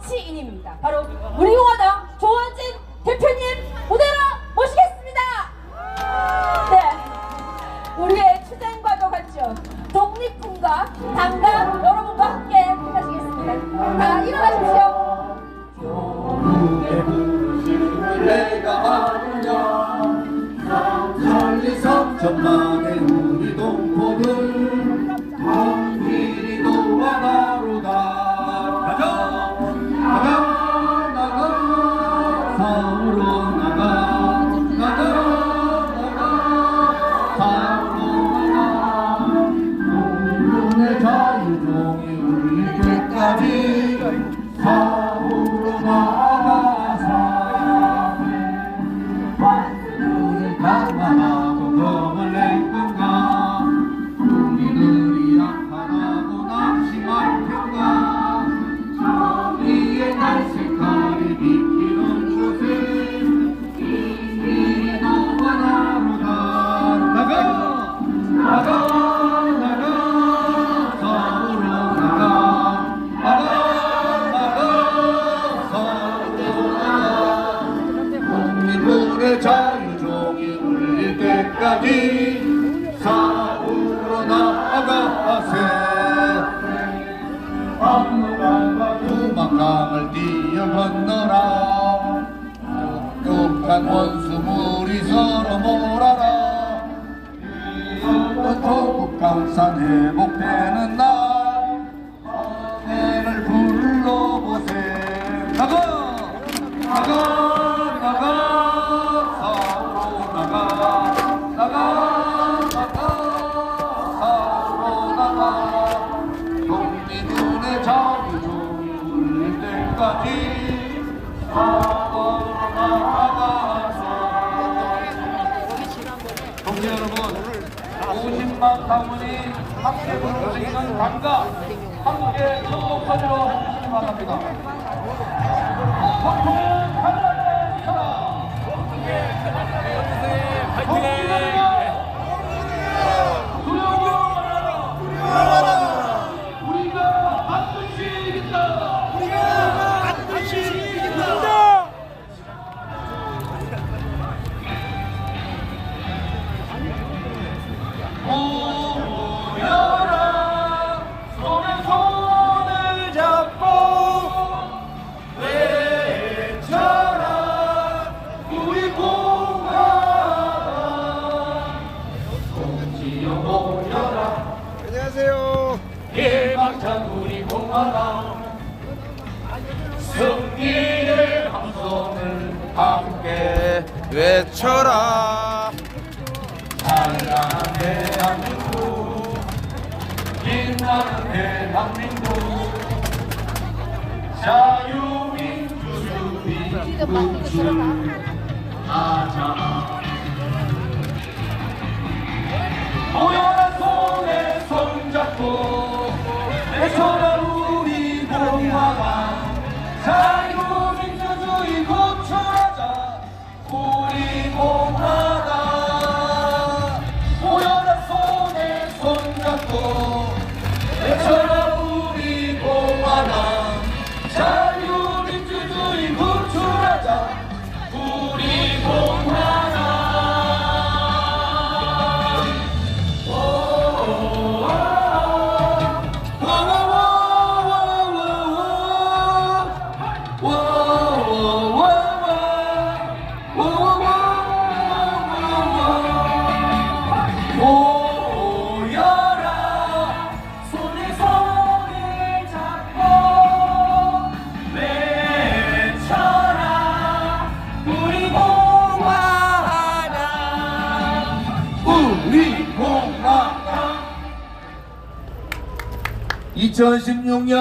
정치인입니다. 바로 우리 공화당 조원진 대표님 무대로 모시겠습니다. 네, 우리의 투쟁과도 같죠. 독립군과 당과 여러분과 함께 하시겠습니다. 자, 일어나십시오. 내가 아느냐 천리 삼천만의 우리 동포들 한길이 너와 나로다. 나가 나가 나가 사우로 나가 나가 나가 사우로 나가 국민의 자유종이 울릴 때까지 사우로 나가사 강하고 검을 낼 건가 우리들이 약하다고 낙심할 텐가 정의의 날색깔이 비키는 곳에 이미 너와 나로다. 나가 나가 나가 서로 나가 나가 나가 서로 나가 국민들의 자유종이 울릴 때까지 사우로 나아가세. 압록강과 두만강을 뛰어 건너라. 똑똑한 원수물이 서로 몰아라. 이번 토국 강산 회복되는 날 은혜를 불러보세. 나가 나가 나가 사우로 나가 나가 나가 사우로 나가 독립군의 자유종이 울릴 때까지 사우로 나가서. 동지 여러분, 50만 가문이 함께 부르짖는 당과 함께 천목하기로 해주시기 바랍니다. 성통은 하나님의 사랑. 두려워하라. 우리가 반드시 이긴다. 우리가 반드시 이긴다. 모여라. 손에 손을 잡고 외쳐라. 우리 공화당 동지여 모여라. 안녕하세요. 예방찬 우리 공화당 승리의 함성을 함께 외쳐라. 찬란한 대한민국 빛나는 대한민국 자유민주주의 우주 가자. 모여라 손에 손잡고 외쳐라 우리 공화당 자유민주주의 구출하자. 우리 공화당 모여라 손에 손잡고 외쳐라 우리 공화당 자유민주주의 구출하자. 우리 공화당 모여라. 손에 손을 잡고 외쳐라. 우리 공화당 우리 공화당. 2016년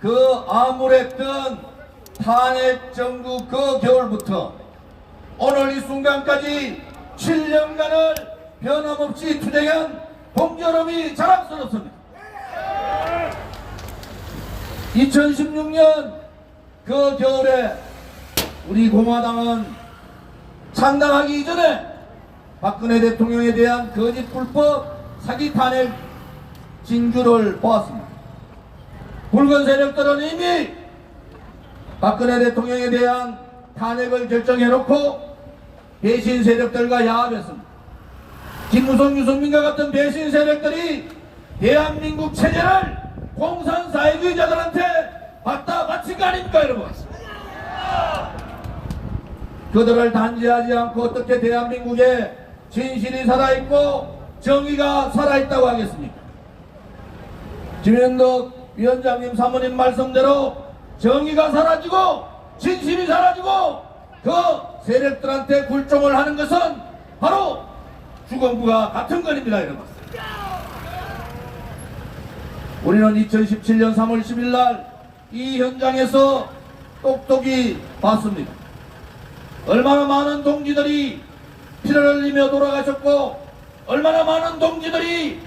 그 암울했던 탄핵 정부 그 겨울부터 오늘 이 순간까지 7년간을 변함없이 투쟁한 동여러분이 자랑스럽습니다. 2016년 그 겨울에 우리 공화당은 창당하기 이전에 박근혜 대통령에 대한 거짓 불법 사기 탄핵 징조를 보았습니다. 붉은 세력들은 이미 박근혜 대통령에 대한 탄핵을 결정해놓고 배신 세력들과 야합했습니다. 김무성, 유승민과 같은 배신 세력들이 대한민국 체제를 공산사회주의자들한테 갖다 바친 거 아닙니까, 여러분? 그들을 단죄하지 않고 어떻게 대한민국에 진실이 살아있고 정의가 살아있다고 하겠습니까? 김현덕 위원장님 사모님 말씀대로 정의가 사라지고 진실이 사라지고 그 세력들한테 굴종을 하는 것은 바로 주검구가 같은 것입니다, 여러분. 우리는 2017년 3월 10일 날 이 현장에서 똑똑히 봤습니다. 얼마나 많은 동지들이 피를 흘리며 돌아가셨고 얼마나 많은 동지들이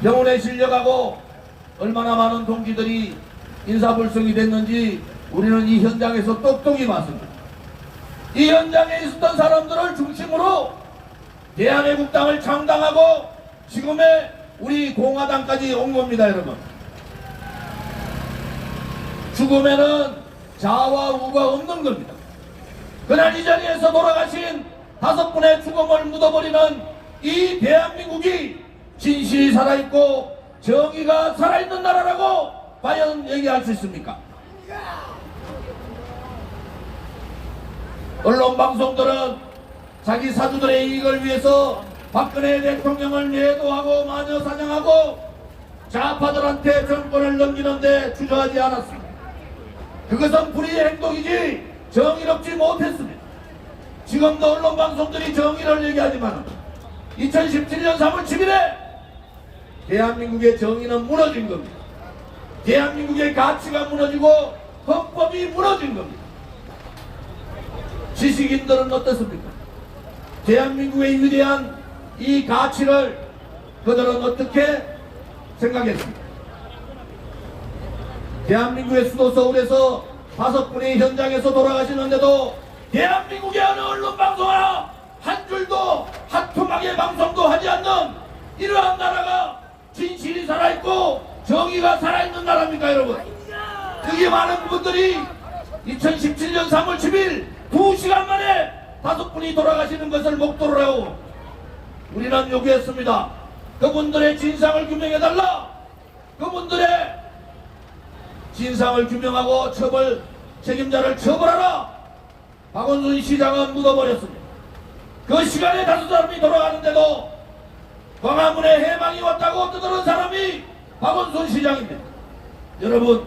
병원에 실려가고 얼마나 많은 동지들이 인사불성이 됐는지 우리는 이 현장에서 똑똑히 봤습니다. 이 현장에 있었던 사람들을 중심으로 대한애국당을 창당하고 지금의 우리 공화당까지 온 겁니다, 여러분. 죽음에는 자와 우가 없는 겁니다. 그날 이 자리에서 돌아가신 5분의 죽음을 묻어버리는 이 대한민국이 진실이 살아있고 정의가 살아있는 나라라고 과연 얘기할 수 있습니까? 언론 방송들은 자기 사주들의 이익을 위해서 박근혜 대통령을 매도하고 마녀사냥하고 좌파들한테 정권을 넘기는데 주저하지 않았습니다. 그것은 불의의 행동이지 정의롭지 못했습니다. 지금도 언론 방송들이 정의를 얘기하지만 2017년 3월 10일에 대한민국의 정의는 무너진 겁니다. 대한민국의 가치가 무너지고 헌법이 무너진 겁니다. 지식인들은 어떻습니까? 대한민국의 위대한 이 가치를 그들은 어떻게 생각했습니까? 대한민국의 수도 서울에서 5분이 현장에서 돌아가시는데도 대한민국의 어느 언론방송 하나 한 줄도 하투막의 방송도 하지 않는 이러한 나라가 진실이 살아있고 정의가 살아있는 나라입니까, 여러분? 그게 많은 분들이 2017년 3월 10일 2시간 만에 5분이 돌아가시는 것을 목도로 하고 우리는 요구했습니다. 그분들의 진상을 규명해달라. 그분들의 진상을 규명하고 책임자를 처벌하라. 박원순 시장은 묻어버렸습니다. 그 시간에 5사람이 돌아가는데도 광화문에 해방이 왔다고 떠드는 사람이 박원순 시장입니다. 여러분,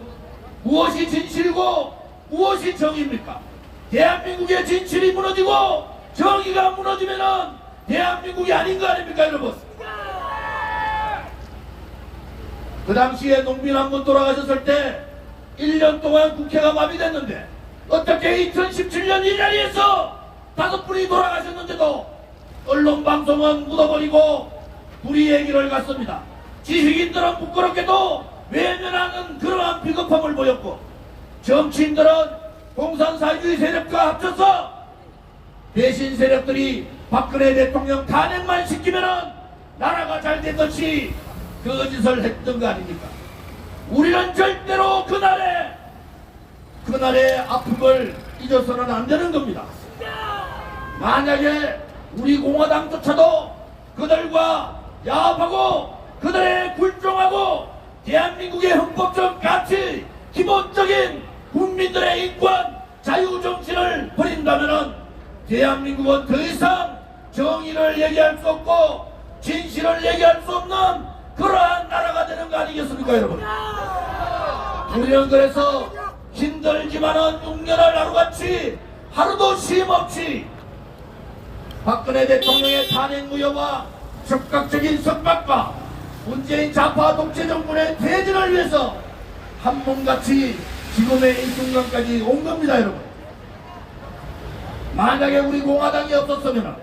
무엇이 진실이고 무엇이 정의입니까? 대한민국의 진실이 무너지고 정의가 무너지면은 대한민국이 아닌 거 아닙니까, 여러분? 그 당시에 농민 한 분 돌아가셨을 때 1년 동안 국회가 마비됐는데 어떻게 2017년 이 자리에서 5분이 돌아가셨는데도 언론방송은 묻어버리고 불의의 길을 갔습니다. 지식인들은 부끄럽게도 외면하는 그러한 비겁함을 보였고 정치인들은 공산사회주의 세력과 합쳐서 배신 세력들이 박근혜 대통령 탄핵만 시키면은 나라가 잘 되듯이 거짓을 했던 거 아닙니까? 우리는 절대로 그날의 아픔을 잊어서는 안 되는 겁니다. 만약에 우리 공화당조차도 그들과 야합하고 그들의 굴종하고 대한민국의 헌법적 가치, 기본적인 국민들의 인권, 자유정신을 버린다면은 대한민국은 더 이상 정의를 얘기할 수 없고 진실을 얘기할 수 없는 그러한 나라가 되는 거 아니겠습니까, 여러분? 우리는 그래서 힘들지만은 6년을 하루같이 하루도 쉼없이 박근혜 대통령의 탄핵 무효와 적극적인 석박과 문재인 좌파 독재 정권의 퇴진을 위해서 한 몸같이 지금의 이 순간까지 온 겁니다, 여러분. 만약에 우리 공화당이 없었으면,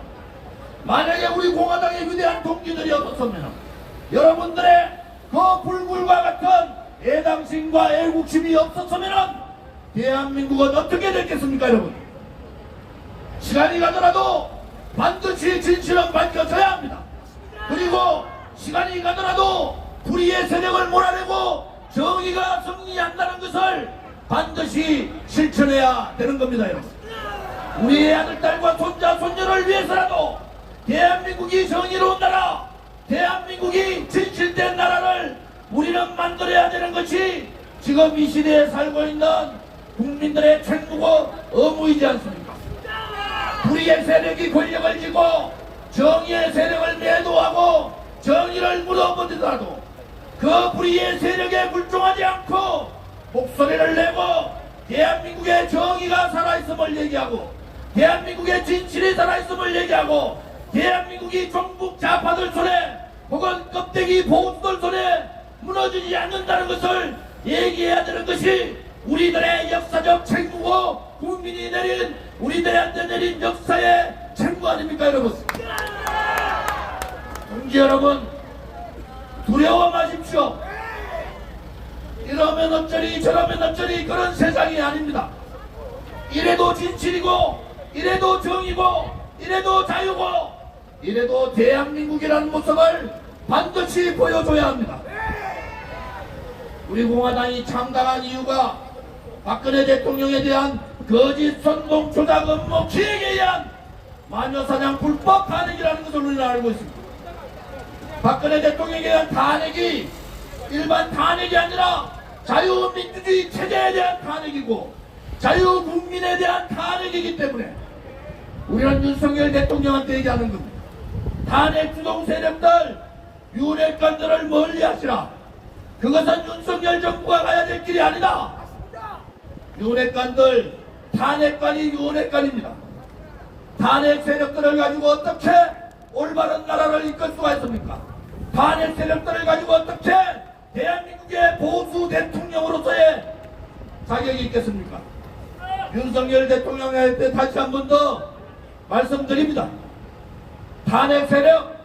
만약에 우리 공화당의 위대한 동지들이 없었으면 여러분들의 그 불굴과 같은 애당심과 애국심이 없었으면 대한민국은 어떻게 됐겠습니까, 여러분? 시간이 가더라도 반드시 진실은 밝혀져야 합니다. 그리고 시간이 가더라도 불의의 세력을 몰아내고 정의가 승리한다는 것을 반드시 반드시 실천해야 되는 겁니다, 여러분. 우리의 아들, 딸과 손자, 손녀를 위해서라도 대한민국이 정의로운 나라, 대한민국이 진실된 나라를 우리는 만들어야 되는 것이 지금 이 시대에 살고 있는 국민들의 책무고 의무이지 않습니까? 불의의 세력이 권력을 쥐고 정의의 세력을 매도하고 정의를 물어버리더라도 그 불의의 세력에 굴종하지 않고 목소리를 내고 대한민국의 정의가 살아있음을 얘기하고 대한민국의 진실이 살아있음을 얘기하고 대한민국이 종북 좌파들 손에 혹은 껍데기 보수들 손에 무너지지 않는다는 것을 얘기해야 되는 것이 우리들의 역사적 책무고 국민이 내린 우리들한테 내린 역사의 책무 아닙니까, 여러분? 동지 여러분, 두려워 마십시오. 이러면 어쩌리 저러면 어쩌리 그런 세상이 아닙니다. 이래도 진실이고 이래도 정의고 이래도 자유고 이래도 대한민국이라는 모습을 반드시 보여줘야 합니다. 우리 공화당이 창당한 이유가 박근혜 대통령에 대한 거짓 선동 조작 음모 기획에 의한 마녀사냥 불법 탄핵이라는 것을 우리는 알고 있습니다. 박근혜 대통령에 대한 탄핵이 일반 탄핵이 아니라 자유민주주의 체제에 대한 탄핵이고 자유국민에 대한 탄핵이기 때문에 우리는 윤석열 대통령한테 얘기하는 겁니다. 탄핵 주동 세력들, 윤핵관들을 멀리하시라. 그것은 윤석열 정부가 가야 될 길이 아니다. 윤핵관들, 탄핵관이 윤핵관입니다. 탄핵 세력들을 가지고 어떻게 올바른 나라를 이끌 수가 있습니까? 탄핵 세력들을 가지고 어떻게 대한민국의 보수 대통령으로서의 자격이 있겠습니까? 윤석열 대통령한테 다시 한 번 더 말씀드립니다. 탄핵 세력,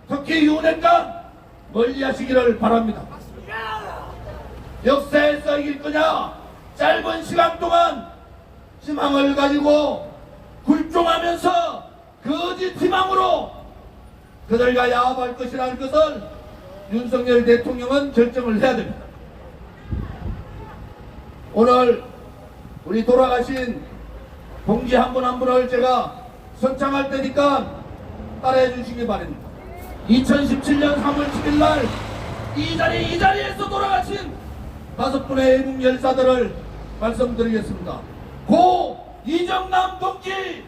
특히 윤핵관 멀리하시기를 바랍니다. 역사에서 이길 거냐? 짧은 시간 동안 희망을 가지고 굴종하면서 거짓 희망으로 그들과 야합할 것이라는 것을 윤석열 대통령은 결정을 해야 됩니다. 오늘 우리 돌아가신 동지 한 분 한 분을 제가 선창할 테니까 따라해 주시기 바랍니다. 2017년 3월 7일 날 이 자리에서 돌아가신 5분의 애국 열사들을 말씀드리겠습니다. 고 이정남 동지,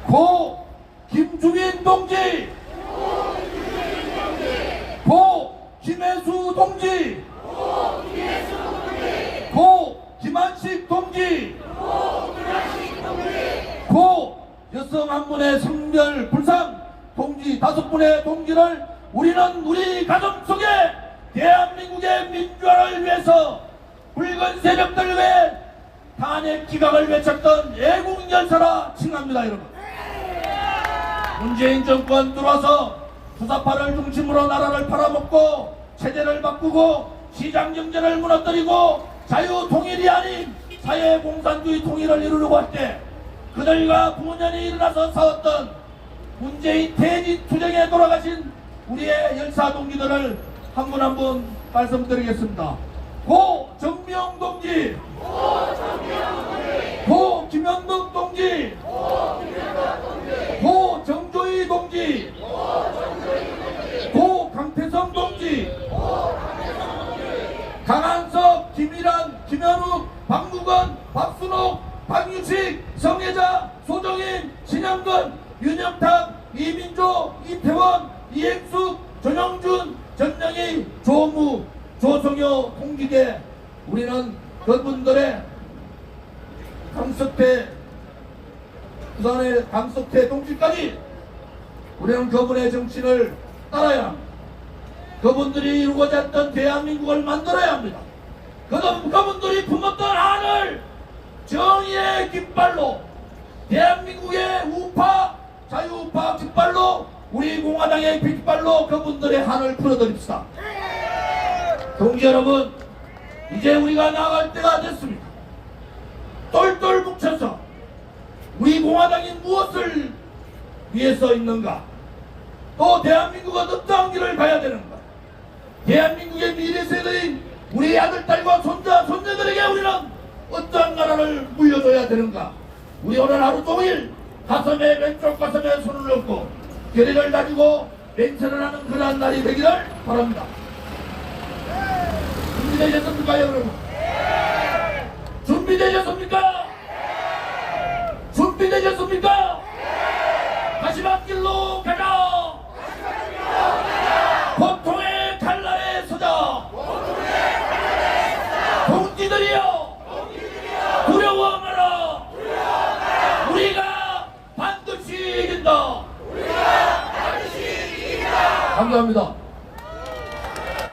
고 김주민 동지, 고 김혜수 동지, 고 김한식 동지, 고 여성 한 분의 성별 불상 동지 5분의 동지를 우리는 우리 가정 속에 대한민국의 민주화를 위해서 붉은 세력들 외에 탄핵 기각을 외쳤던 애국 열사라 칭합니다, 여러분. 문재인 정권 들어와서 수사파를 중심으로 나라를 팔아먹고 체제를 바꾸고 시장 경제를 무너뜨리고 자유 통일이 아닌 사회공산주의 통일을 이루려고 할 때 그들과 분연히 일어나서 싸웠던 문재인 퇴진 투쟁에 돌아가신 우리의 열사 동지들을 한 분 한 분 말씀드리겠습니다. 고 정명 동지, 고 김현덕 동지, 고 정조희 동지, 고 강태성 동지, 강한석, 김일환, 김현욱, 박무건, 박순옥, 박유식, 성혜자, 소정인, 신영근, 윤영탁, 이민조, 이태원, 이행숙, 전영준, 전영희, 조무, 조성효 통지계 우리는 그분들의 강석태, 부산의 강석태 동지까지 우리는 그분의 정신을 따라야 합니다. 그분들이 이루고자 했던 대한민국을 만들어야 합니다. 그분들이 품었던 한을 정의의 깃발로 대한민국의 우파, 자유우파 깃발로 우리 공화당의 깃발로 그분들의 한을 풀어드립시다. 동지 여러분, 이제 우리가 나아갈 때가 됐습니다. 똘똘 뭉쳐서 우리 공화당이 무엇을 위해서 있는가, 또 대한민국은 어떠한 길을 가야 되는가, 대한민국의 미래 세대인 우리 아들, 딸과 손자, 손녀들에게 우리는 어떠한 나라를 물려줘야 되는가? 우리 오늘 하루 종일 가슴에 왼쪽 가슴에 손을 얹고 결의를 다지고 맹세를 하는 그러한 날이 되기를 바랍니다. 준비되셨습니까, 여러분? 준비되셨습니까? 준비되셨습니까? 마지막 길로 가자! 고통의 칼날에 서자! 동지들이여! 두려워 마라! 우리가 반드시 이긴다! 감사합니다.